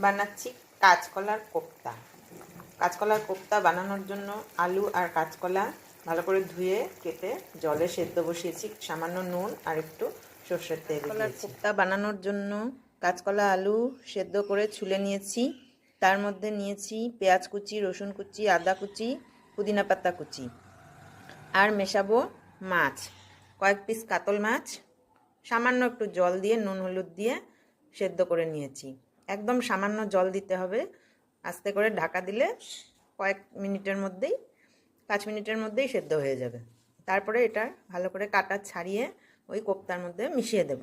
বানাচ্ছি কাঁচকলার কোপ্তা। কাঁচকলার কোপ্তা বানানোর জন্য আলু আর কাঁচকলা ভালো করে ধুয়ে কেটে জলে সেদ্ধ বসিয়েছি, সামান্য নুন আর একটু সর্ষের তেল। কাঁচকলার কোপ্তা বানানোর জন্য কাঁচকলা আলু সেদ্ধ করে ছুলে নিয়েছি। তার মধ্যে নিয়েছি পেঁয়াজ কুচি, রসুন কুচি, আদা কুচি, পুদিনা পাতা কুচি, আর মেশাবো মাছ, কয়েক পিস কাতল মাছ। সামান্য একটু জল দিয়ে নুন হলুদ দিয়ে সেদ্ধ করে নিয়েছি। একদম সামান্য জল দিতে হবে, আস্তে করে ঢাকা দিলে কয়েক মিনিটের মধ্যেই 5 মিনিটের মধ্যেই সেদ্ধ হয়ে যাবে। তারপরে এটা ভালো করে কাটা ছাড়িয়ে ওই কোপ্তার মধ্যে মিশিয়ে দেব।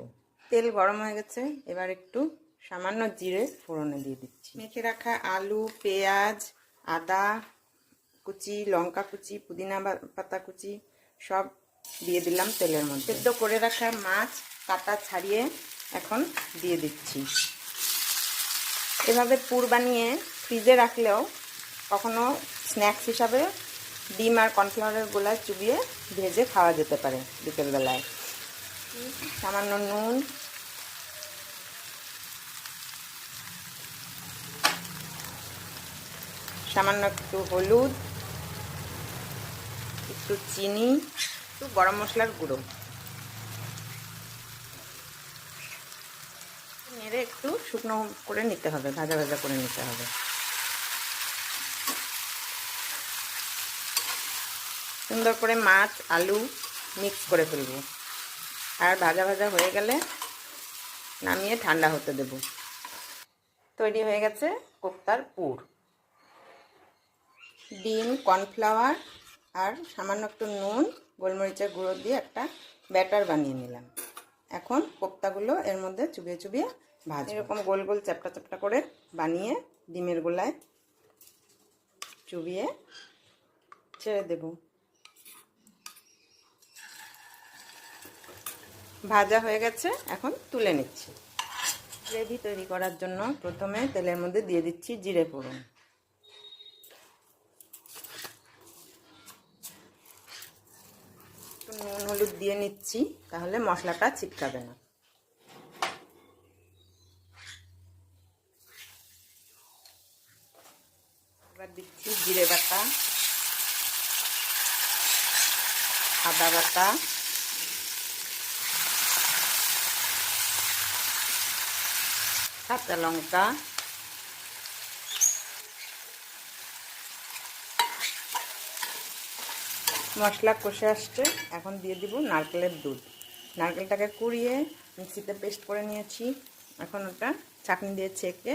তেল গরম হয়ে গেছে, এবার একটু সামান্য জিরে ফোড়নে দিয়ে দিচ্ছি। মেখে রাখা আলু, পেঁয়াজ, আদা কুচি, লঙ্কা কুচি, পুদিনা পাতা কুচি সব দিয়ে দিলাম তেলের মধ্যে। সেদ্ধ করে রাখা মাছ কাটা ছাড়িয়ে এখন দিয়ে দিচ্ছি। এভাবে পুর বানিয়ে ফ্রিজে রাখলেও কখনো স্ন্যাক্স হিসাবে ডিম আর কর্নফ্লাওয়ারের গোলায় চুবিয়ে ভেজে খাওয়া যেতে পারে বিকেলবেলায়। সামান্য নুন, সামান্য একটু হলুদ, একটু চিনি, একটু গরম মশলার গুঁড়ো নেড়ে একটু শুকনো করে নিতে হবে, ভাজা ভাজা করে নিতে হবে। সুন্দর করে মাছ আলু মিক্স করে ফেলব, আর ভাজা ভাজা হয়ে গেলে নামিয়ে ঠান্ডা হতে দেব। তৈরি হয়ে গেছে কোপ্তার পুর। ডিম, কর্নফ্লাওয়ার আর সামান্য একটু নুন, গোলমরিচের গুঁড়ো দিয়ে একটা ব্যাটার বানিয়ে নিলাম। এখন কোপ্তাগুলো এর মধ্যে চুবিয়ে চুবিয়ে ভাজবো। এরকম গোল গোল চ্যাপটা চ্যাপটা করে বানিয়ে ডিমের গোলায় চুবিয়ে ছেড়ে দেব। ভাজা হয়ে গেছে, এখন তুলে নিচ্ছি। গ্রেভি তৈরি করার জন্য প্রথমে তেলের মধ্যে দিয়ে দিচ্ছি জিরে ফোড়ন, নুন হলুদ দিয়ে নিচ্ছি, তাহলে মশলাটা ছিটকাবে না। এবার দিচ্ছি জিরে বাটা, আদা বাটা, কাঁচা লঙ্কা, মশলা কষে আসছে, এখন দিয়ে দিব নারকেলের দুধ। নারকেলটাকে কুড়িয়ে মিক্সিতে পেস্ট করে নিয়েছি, এখন ওটা ছাঁকনি দিয়ে ছেঁকে